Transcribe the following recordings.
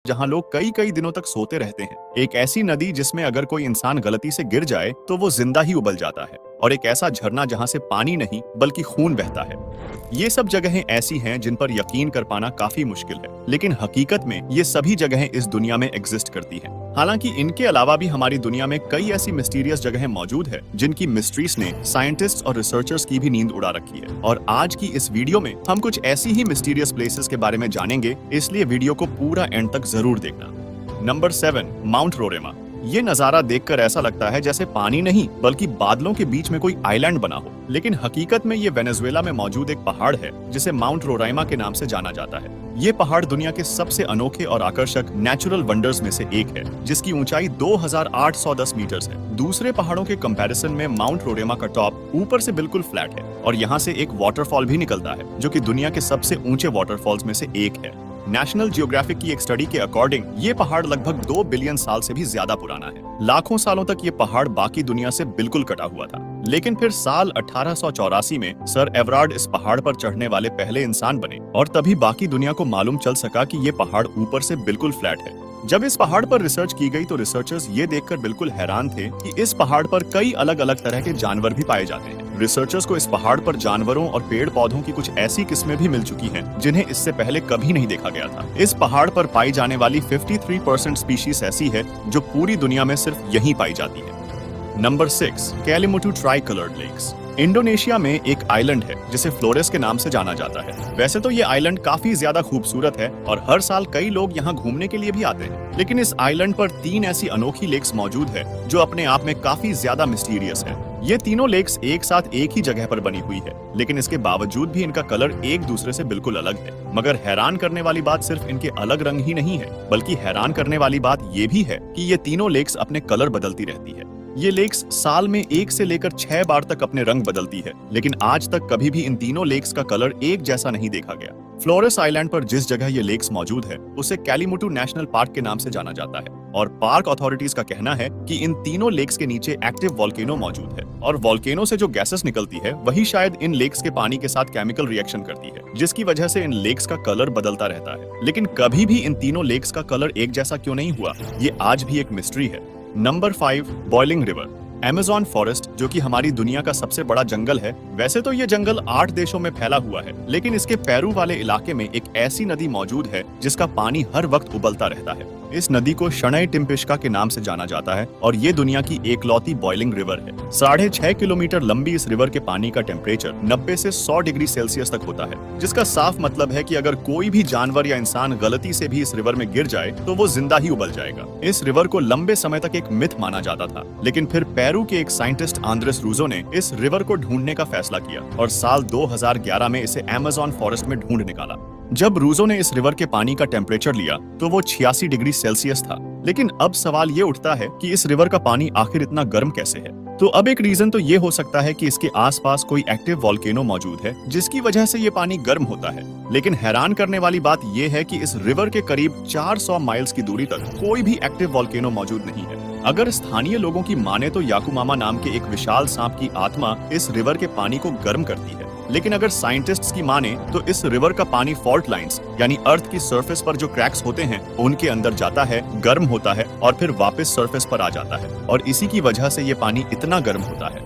जहां लोग कई कई दिनों तक सोते रहते हैं, एक ऐसी नदी जिसमें अगर कोई इंसान गलती से गिर जाए तो वो जिंदा ही उबल जाता है, और एक ऐसा झरना जहां से पानी नहीं बल्कि खून बहता है। ये सब जगहें ऐसी हैं जिन पर यकीन कर पाना काफी मुश्किल है, लेकिन हकीकत में ये सभी जगहें इस दुनिया में एग्जिस्ट करती हैं। हालांकि इनके अलावा भी हमारी दुनिया में कई ऐसी मिस्टीरियस जगहें मौजूद है जिनकी मिस्ट्रीज ने साइंटिस्ट और रिसर्चर्स की भी नींद उड़ा रखी है। और आज की इस वीडियो में हम कुछ ऐसी ही मिस्टीरियस प्लेसेस के बारे में जानेंगे, इसलिए वीडियो को पूरा एंड तक जरूर देखना। Number 7, Mount Roraima. ये नजारा देखकर ऐसा लगता है जैसे पानी नहीं बल्कि बादलों के बीच में कोई आइलैंड बना हो, लेकिन हकीकत में ये वेनेजुएला में मौजूद एक पहाड़ है जिसे माउंट रोराइमा के नाम से जाना जाता है। ये पहाड़ दुनिया के सबसे अनोखे और आकर्षक नेचुरल वंडर्स में से एक है, जिसकी ऊंचाई 2810 मीटर है। दूसरे पहाड़ों के कंपैरिजन में माउंट रोरेमा का टॉप ऊपर से बिल्कुल फ्लैट है और यहाँ से एक वाटरफॉल भी निकलता है जो कि दुनिया के सबसे ऊंचे वाटरफॉल्स में से एक है। नेशनल जियोग्राफिक की एक स्टडी के अकॉर्डिंग ये पहाड़ लगभग 2 बिलियन साल से भी ज्यादा पुराना है। लाखों सालों तक ये पहाड़ बाकी दुनिया से बिल्कुल कटा हुआ था, लेकिन फिर साल 1884 में सर एवरार्ड इस पहाड़ पर चढ़ने वाले पहले इंसान बने और तभी बाकी दुनिया को मालूम चल सका कि ये पहाड़ ऊपर से बिल्कुल फ्लैट है। जब इस पहाड़ पर रिसर्च की गई तो रिसर्चर्स ये देखकर बिल्कुल हैरान थे कि इस पहाड़ पर कई अलग अलग तरह के जानवर भी पाए जाते हैं। रिसर्चर्स को इस पहाड़ पर जानवरों और पेड़ पौधों की कुछ ऐसी किस्में भी मिल चुकी हैं जिन्हें इससे पहले कभी नहीं देखा गया था। इस पहाड़ पर पाई जाने वाली 53% स्पीशीज ऐसी है जो पूरी दुनिया में सिर्फ यहीं पाई जाती है। Number 6, Kelimutu tri coloured lakes. Indonesia में एक आइलैंड है जिसे फ्लोरेस के नाम से जाना जाता है। वैसे तो ये आइलैंड काफी ज्यादा खूबसूरत है और हर साल कई लोग यहाँ घूमने के लिए भी आते हैं, लेकिन इस आइलैंड पर 3 ऐसी अनोखी लेक्स मौजूद है जो अपने आप में काफी ज्यादा मिस्टीरियस है। ये तीनों लेक्स एक साथ एक ही जगह पर बनी हुई है, लेकिन इसके बावजूद भी इनका कलर एक दूसरे से बिल्कुल अलग है। मगर हैरान करने वाली बात सिर्फ इनके अलग रंग ही नहीं है, बल्कि हैरान करने वाली बात ये भी है कि ये तीनों लेक्स अपने कलर बदलती रहती है। ये लेक्स साल में 1 से लेकर 6 बार तक अपने रंग बदलती है, लेकिन आज तक कभी भी इन तीनों लेक्स का कलर एक जैसा नहीं देखा गया। फ्लोरेस आइलैंड पर जिस जगह ये लेक्स मौजूद है उसे कैलिमुटू नेशनल पार्क के नाम से जाना जाता है, और पार्क अथॉरिटीज का कहना है कि इन तीनों लेक्स के नीचे एक्टिव वोल्केनो मौजूद है, और वोल्केनो से जो गैसेस निकलती है वही शायद इन लेक्स के पानी के साथ केमिकल रिएक्शन करती है, जिसकी वजह से इन लेक्स का कलर बदलता रहता है। लेकिन कभी भी इन तीनों लेक्स का कलर एक जैसा क्यों नहीं हुआ, ये आज भी एक मिस्ट्री है। Number 5, boiling river. Amazon forest, जो कि हमारी दुनिया का सबसे बड़ा जंगल है। वैसे तो ये जंगल 8 देशों में फैला हुआ है, लेकिन इसके पेरू वाले इलाके में एक ऐसी नदी मौजूद है जिसका पानी हर वक्त उबलता रहता है। इस नदी को शनई टिम्पिश्का के नाम से जाना जाता है और ये दुनिया की एकलौती बॉइलिंग रिवर है। 6.5 किलोमीटर लंबी इस रिवर के पानी का टेम्परेचर 90 से 100 डिग्री सेल्सियस तक होता है, जिसका साफ मतलब है कि अगर कोई भी जानवर या इंसान गलती से भी इस रिवर में गिर जाए तो वो जिंदा ही उबल जाएगा। इस रिवर को लंबे समय तक एक मिथ माना जाता था, लेकिन फिर पेरू के एक साइंटिस्ट आंद्रेस रूजो ने इस रिवर को ढूंढने का फैसला किया और साल 2011 में इसे अमेज़न फॉरेस्ट में ढूंढ निकाला। जब रूजो ने इस रिवर के पानी का टेम्परेचर लिया तो वो 86 डिग्री सेल्सियस था। लेकिन अब सवाल ये उठता है कि इस रिवर का पानी आखिर इतना गर्म कैसे है। तो अब एक रीजन तो ये हो सकता है कि इसके आसपास कोई एक्टिव वोल्केनो मौजूद है जिसकी वजह से ये पानी गर्म होता है। लेकिन हैरान करने वाली बात ये है कि इस रिवर के करीब 400 माइल्स की दूरी तक कोई भी एक्टिव वोल्केनो मौजूद नहीं है। अगर स्थानीय लोगों की माने तो याकुमामा नाम के एक विशाल सांप की आत्मा इस रिवर के पानी को गर्म करती है, लेकिन अगर साइंटिस्ट्स की माने तो इस रिवर का पानी फॉल्ट लाइंस यानी अर्थ की सरफेस पर जो क्रैक्स होते हैं उनके अंदर जाता है, गर्म होता है और फिर वापस सरफेस पर आ जाता है, और इसी की वजह से ये पानी इतना गर्म होता है।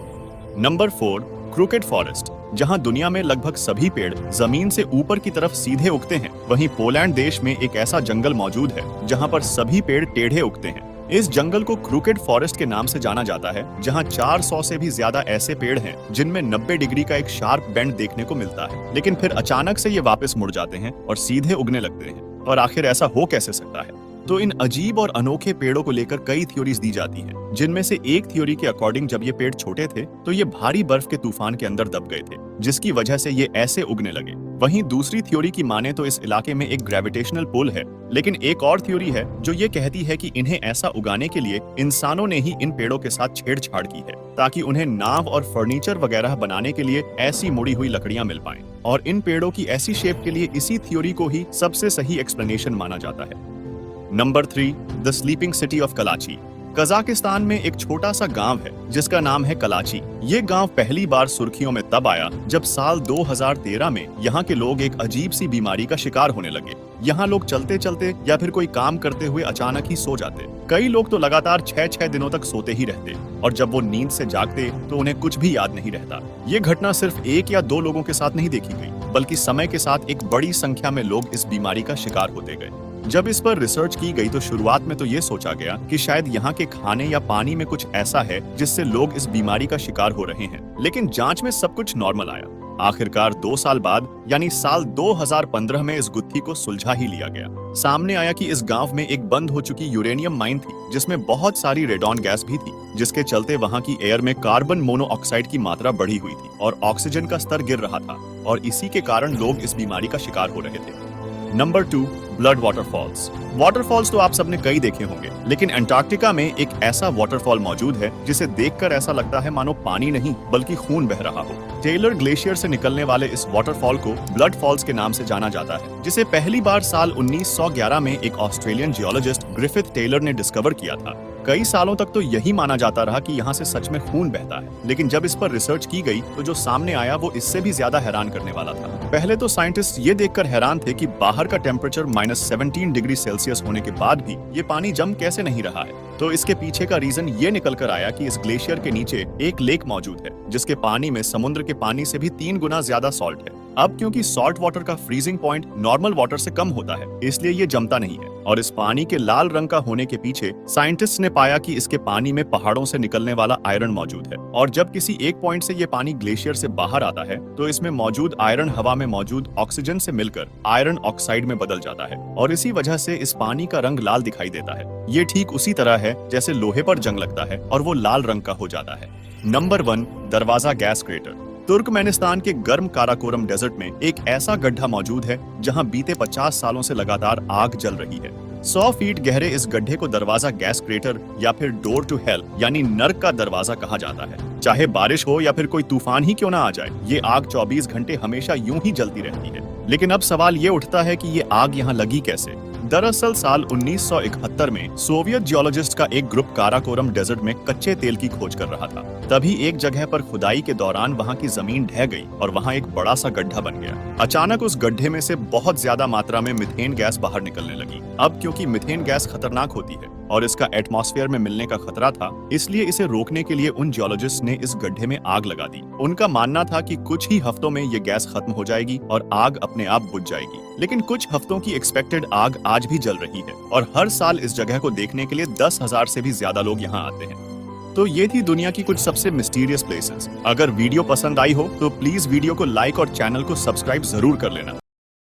Number 4, crooked forest. जहां दुनिया में लगभग सभी पेड़ जमीन से ऊपर की तरफ सीधे उगते हैं, वहीं पोलैंड देश में एक ऐसा जंगल मौजूद है जहां पर सभी पेड़ टेढ़े उगते हैं। इस जंगल को क्रूकेड फॉरेस्ट के नाम से जाना जाता है, जहां 400 से भी ज्यादा ऐसे पेड़ हैं जिनमें 90 डिग्री का एक शार्प बेंड देखने को मिलता है, लेकिन फिर अचानक से ये वापस मुड़ जाते हैं और सीधे उगने लगते हैं। और आखिर ऐसा हो कैसे सकता है? तो इन अजीब और अनोखे पेड़ों को लेकर कई थ्योरीज दी जाती हैं, जिनमें से एक थ्योरी के अकॉर्डिंग जब ये पेड़ छोटे थे तो ये भारी बर्फ के तूफान के अंदर दब गए थे, जिसकी वजह से ये ऐसे उगने लगे। वहीं दूसरी थ्योरी की माने तो इस इलाके में एक ग्रेविटेशनल पुल है, लेकिन एक और थ्योरी है जो ये कहती है कि इन्हें ऐसा उगाने के लिए इंसानों ने ही इन पेड़ों के साथ छेड़छाड़ की है, ताकि उन्हें नाव और फर्नीचर वगैरह बनाने के लिए ऐसी मुड़ी हुई लकड़ियां मिल पाएं। और इन पेड़ों की ऐसी शेप के लिए इसी थ्योरी को ही सबसे सही एक्सप्लेनेशन माना जाता है। Number 3, the sleeping city of Karachi. Kazakhstan में एक छोटा सा गांव है जिसका नाम है कलाची। ये गांव पहली बार सुर्खियों में तब आया जब साल 2013 में यहाँ के लोग एक अजीब सी बीमारी का शिकार होने लगे। यहाँ लोग चलते चलते या फिर कोई काम करते हुए अचानक ही सो जाते। कई लोग तो लगातार 6-6 दिनों तक सोते ही रहते और जब वो नींद से जागते तो उन्हें कुछ भी याद नहीं रहता। ये घटना सिर्फ 1 या 2 लोगों के साथ नहीं देखी गई, बल्कि समय के साथ एक बड़ी संख्या में लोग इस बीमारी का शिकार होते गए। जब इस पर रिसर्च की गई तो शुरुआत में तो ये सोचा गया कि शायद यहाँ के खाने या पानी में कुछ ऐसा है जिससे लोग इस बीमारी का शिकार हो रहे हैं, लेकिन जांच में सब कुछ नॉर्मल आया। आखिरकार 2 साल बाद यानी साल 2015 में इस गुत्थी को सुलझा ही लिया गया। सामने आया कि इस गांव में एक बंद हो चुकी यूरेनियम माइन थी जिसमें बहुत सारी रेडॉन गैस भी थी, जिसके चलते वहां की एयर में कार्बन मोनोऑक्साइड की मात्रा बढ़ी हुई थी और ऑक्सीजन का स्तर गिर रहा था और इसी के कारण लोग इस बीमारी का शिकार हो रहे थे। Number 2, blood waterfalls. वाटरफॉल्स तो आप सबने कई देखे होंगे, लेकिन अंटार्कटिका में एक ऐसा वाटरफॉल मौजूद है जिसे देखकर ऐसा लगता है मानो पानी नहीं बल्कि खून बह रहा हो। टेलर ग्लेशियर से निकलने वाले इस वाटरफॉल को ब्लड फॉल्स के नाम से जाना जाता है, जिसे पहली बार साल 1911 में एक ऑस्ट्रेलियन जियोलॉजिस्ट ग्रिफिथ टेलर ने डिस्कवर किया था। कई सालों तक तो यही माना जाता रहा कि यहाँ से सच में खून बहता है, लेकिन जब इस पर रिसर्च की गई तो जो सामने आया वो इससे भी ज्यादा हैरान करने वाला था। पहले तो साइंटिस्ट ये देखकर हैरान थे कि बाहर का टेम्परेचर -17 डिग्री सेल्सियस होने के बाद भी ये पानी जम कैसे नहीं रहा है। तो इसके पीछे का रीजन ये निकल कर आया कि इस ग्लेशियर के नीचे एक लेक मौजूद है जिसके पानी में समुद्र के पानी से भी 3 गुना ज्यादा सॉल्ट है। अब क्योंकि सॉल्ट वाटर का फ्रीजिंग पॉइंट नॉर्मल वाटर से कम होता है, इसलिए ये जमता नहीं है और इस पानी के लाल रंग का होने के पीछे साइंटिस्ट ने पाया कि इसके पानी में पहाड़ों से निकलने वाला आयरन मौजूद है और जब किसी एक पॉइंट से ये पानी ग्लेशियर से बाहर आता है तो इसमें मौजूद आयरन हवा में मौजूद ऑक्सीजन से मिलकर आयरन ऑक्साइड में बदल जाता है और इसी वजह से इस पानी का रंग लाल दिखाई देता है। ये ठीक उसी तरह है जैसे लोहे पर जंग लगता है और वो लाल रंग का हो जाता है। नंबर 1, दरवाजा गैस क्रेटर। तुर्कमेनिस्तान के गर्म काराकोरम डेजर्ट में एक ऐसा गड्ढा मौजूद है जहां बीते 50 सालों से लगातार आग जल रही है। 100 फीट गहरे इस गड्ढे को दरवाजा गैस क्रेटर या फिर डोर टू हेल यानी नर्क का दरवाजा कहा जाता है। चाहे बारिश हो या फिर कोई तूफान ही क्यों ना आ जाए, ये आग 24 घंटे हमेशा यूं ही जलती रहती है। लेकिन अब सवाल ये उठता है कि ये आग यहाँ लगी कैसे। दरअसल साल 1971 में सोवियत जियोलॉजिस्ट का एक ग्रुप काराकोरम डेजर्ट में कच्चे तेल की खोज कर रहा था। तभी एक जगह पर खुदाई के दौरान वहां की जमीन ढह गई और वहां एक बड़ा सा गड्ढा बन गया। अचानक उस गड्ढे में से बहुत ज्यादा मात्रा में मीथेन गैस बाहर निकलने लगी। अब क्योंकि मीथेन गैस खतरनाक होती है और इसका एटमॉस्फेयर में मिलने का खतरा था, इसलिए इसे रोकने के लिए उन जियोलॉजिस्ट ने इस गड्ढे में आग लगा दी। उनका मानना था कि कुछ ही हफ्तों में ये गैस खत्म हो जाएगी और आग अपने आप बुझ जाएगी। लेकिन कुछ हफ्तों की एक्सपेक्टेड आग आज भी जल रही है और हर साल इस जगह को देखने के लिए 10,000 से भी ज्यादा लोग यहाँ आते हैं। तो ये थी दुनिया की कुछ सबसे मिस्टीरियस प्लेसेस। अगर वीडियो पसंद आई हो तो प्लीज वीडियो को लाइक और चैनल को सब्सक्राइब जरूर कर लेना।